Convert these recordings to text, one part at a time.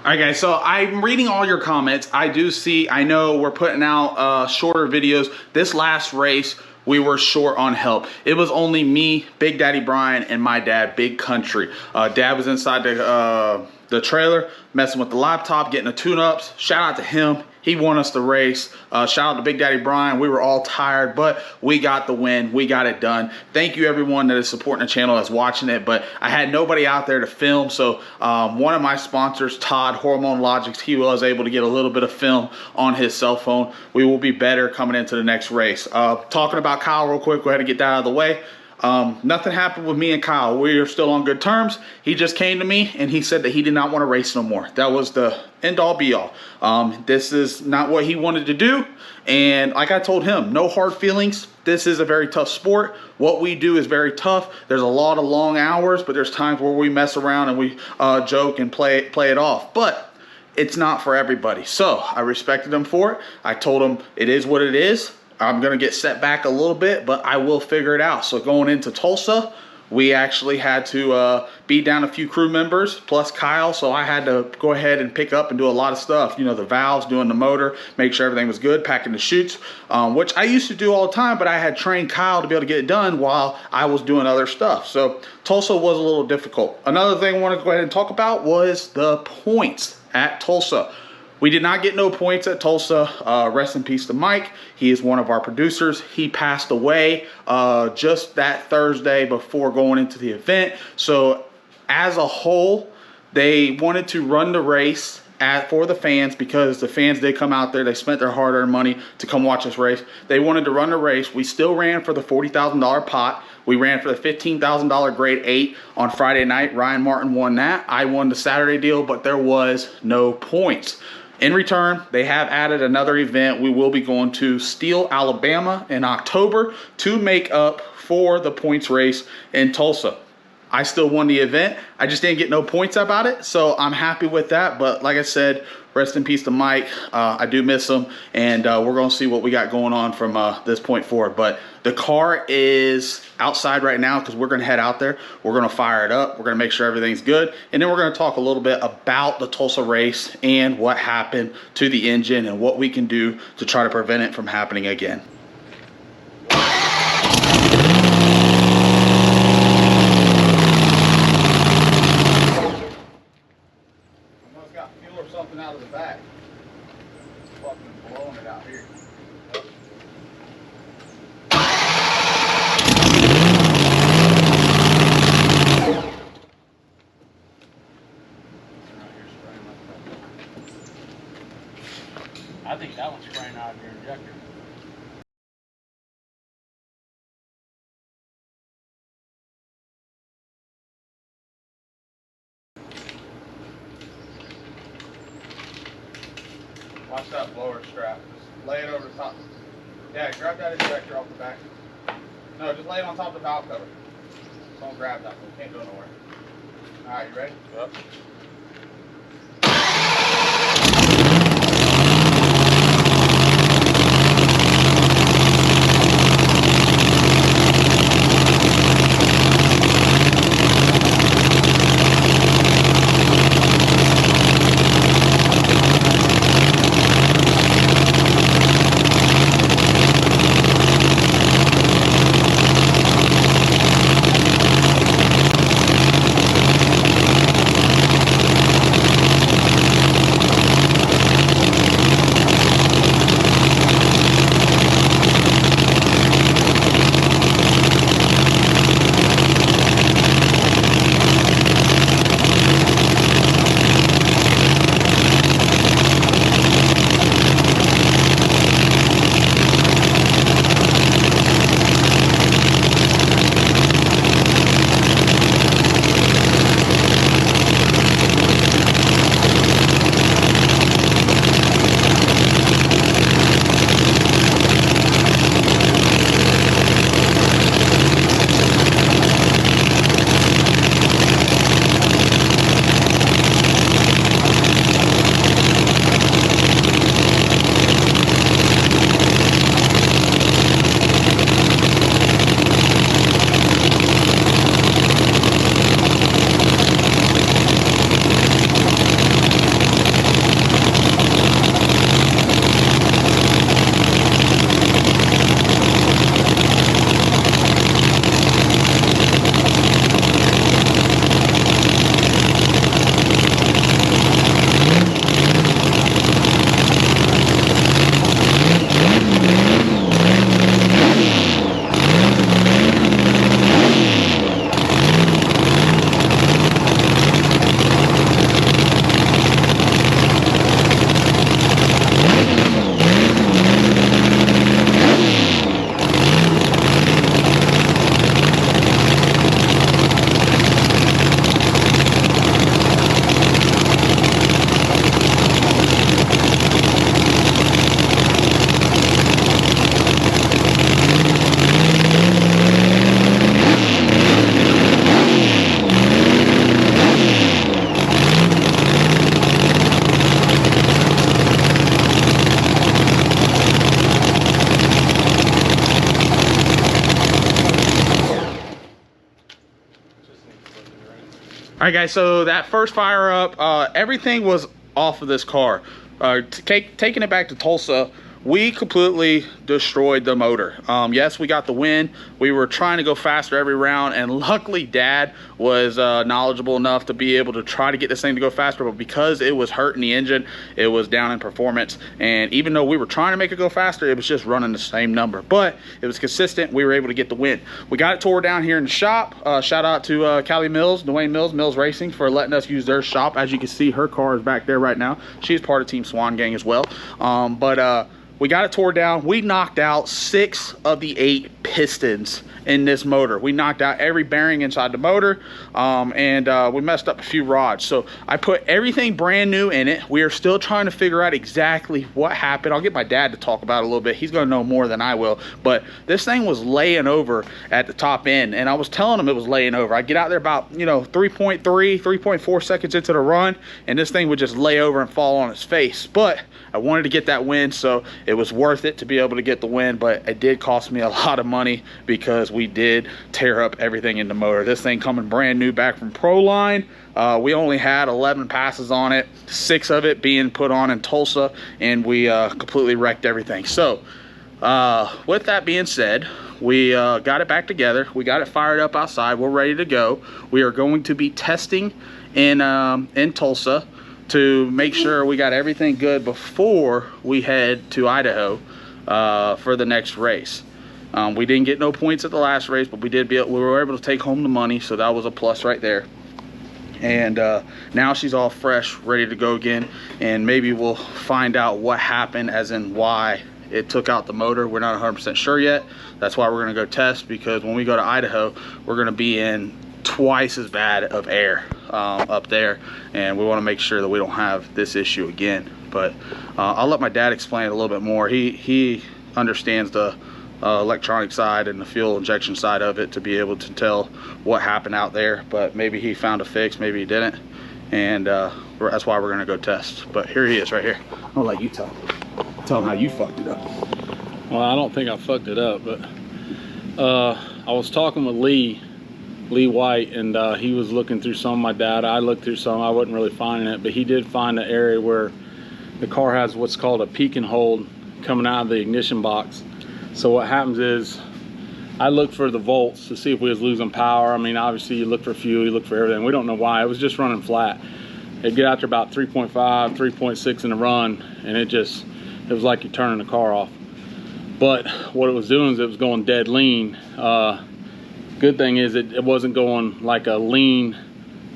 All right, guys, so I'm reading all your comments. I know we're putting out shorter videos. This last race, we were short on help. It was only me, Big Daddy Brian, and my dad, Big Country. Dad was inside the trailer, messing with the laptop, getting the tune-ups. Shout out to him. He won us the race. Shout out to Big Daddy Brian. We were all tired, but we got the win. We got it done. Thank you, everyone that is supporting the channel, that's watching it. But I had nobody out there to film, so one of my sponsors, Todd, Hormone Logics, he was able to get a little bit of film on his cell phone. We will be better coming into the next race. Talking about Kyle real quick, go ahead and get that out of the way. Nothing happened with me and Kyle. We are still on good terms. He just came to me and he said that he did not want to race no more. That was the end all be all. This is not what he wanted to do. And like I told him, no hard feelings. This is a very tough sport. What we do is very tough. There's a lot of long hours, but there's times where we mess around and we joke and play it off. But it's not for everybody. So I respected him for it. I told him it is what it is. I'm going to get set back a little bit, but I will figure it out. So going into Tulsa, we actually had to beat down a few crew members, plus Kyle. So I had to go ahead and pick up and do a lot of stuff. You know, the valves, doing the motor, make sure everything was good, packing the chutes, which I used to do all the time, but I had trained Kyle to be able to get it done while I was doing other stuff. So Tulsa was a little difficult. Another thing I want to go ahead and talk about was the points at Tulsa. We did not get no points at Tulsa. Rest in peace to Mike. He is one of our producers. He passed away just that Thursday before going into the event. So as a whole, they wanted to run the race for the fans, because the fans did come out there. They spent their hard-earned money to come watch this race. They wanted to run the race. We still ran for the $40,000 pot. We ran for the $15,000 grade 8 on Friday night. Ryan Martin won that. I won the Saturday deal, but there was no points. In return, they have added another event. We will be going to Steele, Alabama in October to make up for the points race in Tulsa. I still won the event. I just didn't get no points about it, so I'm happy with that. But like I said, rest in peace to Mike. I do miss him, and we're going to see what we got going on from this point forward. But the car is outside right now because we're going to head out there. We're going to fire it up. We're going to make sure everything's good, and then we're going to talk a little bit about the Tulsa race and what happened to the engine and what we can do to try to prevent it from happening again. Something out of the back. Fucking blowing it out here. I think that one's spraying out of your injector. Watch that blower strap. Just lay it over the top. Yeah, grab that injector off the back. No, just lay it on top of the valve cover. Don't grab that one. Can't go nowhere. Alright, you ready? Yep. right, guys, so that first fire up, everything was off of this car. Taking it back to Tulsa, we completely destroyed the motor. Yes, we got the win. We were trying to go faster every round, and luckily Dad was knowledgeable enough to be able to try to get this thing to go faster, but because it was hurting the engine, it was down in performance. And even though we were trying to make it go faster, it was just running the same number, but it was consistent. We were able to get the win. We got it tore down here in the shop. Shout out to Callie Mills, Dwayne Mills Racing, for letting us use their shop. As you can see, her car is back there right now. She's part of Team Swangang as well. We got it tore down. We knocked out 6 of the 8 pistons in this motor. We knocked out every bearing inside the motor, and we messed up a few rods. So I put everything brand new in it. We are still trying to figure out exactly what happened. I'll get my dad to talk about it a little bit. He's gonna know more than I will. But this thing was laying over at the top end, and I was telling him it was laying over. I get out there about 3.3, 3.4 seconds into the run, and this thing would just lay over and fall on its face. But I wanted to get that win, so it was worth it to be able to get the win, but it did cost me a lot of money because we did tear up everything in the motor. This thing coming brand new back from Proline. We only had 11 passes on it, 6 of it being put on in Tulsa, and we completely wrecked everything. So with that being said, we got it back together. We got it fired up outside. We're ready to go. We are going to be testing in Tulsa to make sure we got everything good before we head to Idaho for the next race. We didn't get no points at the last race, but we were able to take home the money, so that was a plus right there. And now she's all fresh, ready to go again, and maybe we'll find out what happened, as in why it took out the motor. We're not 100% sure yet. That's why we're gonna go test, because when we go to Idaho, we're gonna be in twice as bad of air up there, and we want to make sure that we don't have this issue again. But I'll let my dad explain it a little bit more. He understands the electronic side and the fuel injection side of it to be able to tell what happened out there, but maybe he found a fix, maybe he didn't, and that's why we're gonna go test. But here he is right here. I'll let you tell him how you fucked it up. Well, I don't think I fucked it up, but I was talking with Lee White, and he was looking through some of my data. I looked through some. I wasn't really finding it, but he did find an area where the car has what's called a peak and hold coming out of the ignition box. So what happens is I looked for the volts to see if we was losing power. I mean, obviously you look for fuel, you look for everything. We don't know why. It was just running flat. It'd get out to about 3.5, 3.6 in the run, and it was like you're turning the car off. But what it was doing is it was going dead lean. Good thing is it wasn't going like a lean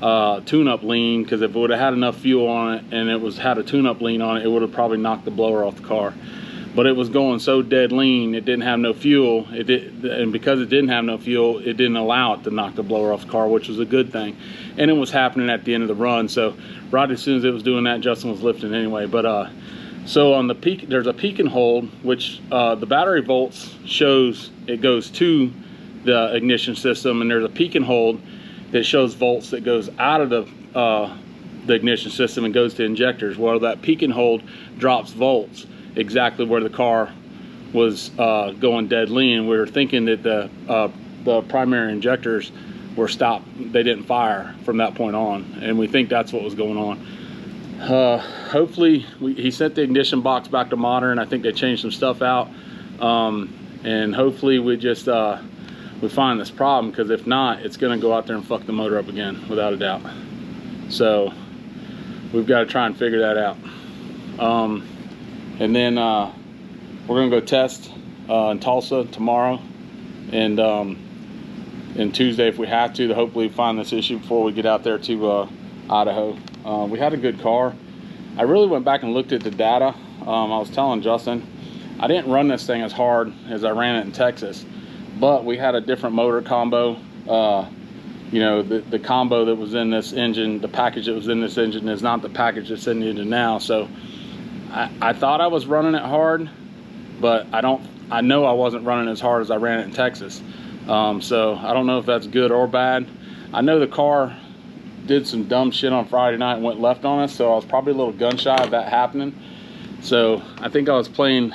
tune-up lean, because if it would have had enough fuel on it and it had a tune-up lean on it, it would have probably knocked the blower off the car. But it was going so dead lean, it didn't have no fuel. And because it didn't have no fuel, it didn't allow it to knock the blower off the car, which was a good thing. And it was happening at the end of the run. So right as soon as it was doing that, Justin was lifting anyway. But so on the peak, there's a peak and hold, which the battery volts shows it goes to the ignition system, and there's a peak and hold that shows volts that goes out of the ignition system and goes to injectors. Well, that peak and hold drops volts exactly where the car was going dead lean. We were thinking that the primary injectors were stopped. They didn't fire from that point on, and we think that's what was going on. Hopefully he sent the ignition box back to modern. I think they changed some stuff out, and hopefully we just we find this problem, because if not, it's going to go out there and fuck the motor up again, without a doubt. So we've got to try and figure that out. And then we're going to go test in Tulsa tomorrow, and Tuesday if we have to hopefully find this issue before we get out there to Idaho. We had a good car. I really went back and looked at the data. I was telling Justin, I didn't run this thing as hard as I ran it in Texas, but we had a different motor combo. You know, the combo that was in this engine, the package that was in this engine is not the package that's in the engine now. So I thought I was running it hard, but I know I wasn't running as hard as I ran it in Texas. So I don't know if that's good or bad. I know the car did some dumb shit on Friday night and went left on us, so I was probably a little gun shy of that happening. So I think I was playing,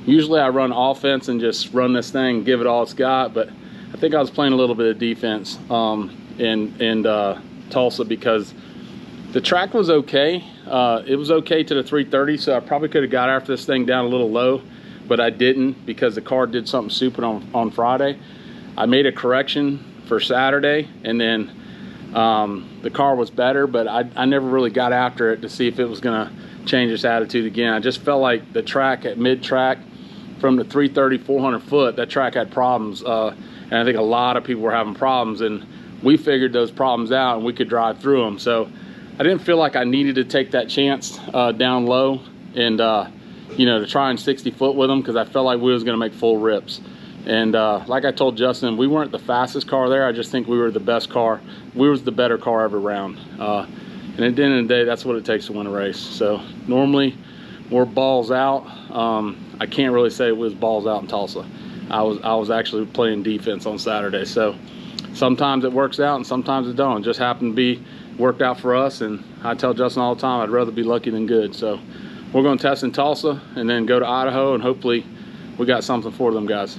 usually I run offense and just run this thing, give it all it's got, but I think I was playing a little bit of defense, and Tulsa because the track was okay. It was okay to the 330, so I probably could have got after this thing down a little low, but I didn't because the car did something stupid on Friday. I made a correction for Saturday, and then the car was better, but I never really got after it to see if it was gonna change its attitude again. I just felt like the track at mid-track from the 330 400 foot, that track had problems, and I think a lot of people were having problems, and we figured those problems out and we could drive through them. So I didn't feel like I needed to take that chance down low and you know, to try and 60 foot with them, because I felt like we was gonna make full rips. And like I told Justin, we weren't the fastest car there. I just think we were the best car. We was the better car every round. And at the end of the day, that's what it takes to win a race. So normally we're balls out. I can't really say it was balls out in Tulsa. I was actually playing defense on Saturday. So sometimes it works out and sometimes it don't. It just happened to be worked out for us. And I tell Justin all the time, I'd rather be lucky than good. So we're going to test in Tulsa and then go to Idaho, and hopefully we got something for them guys.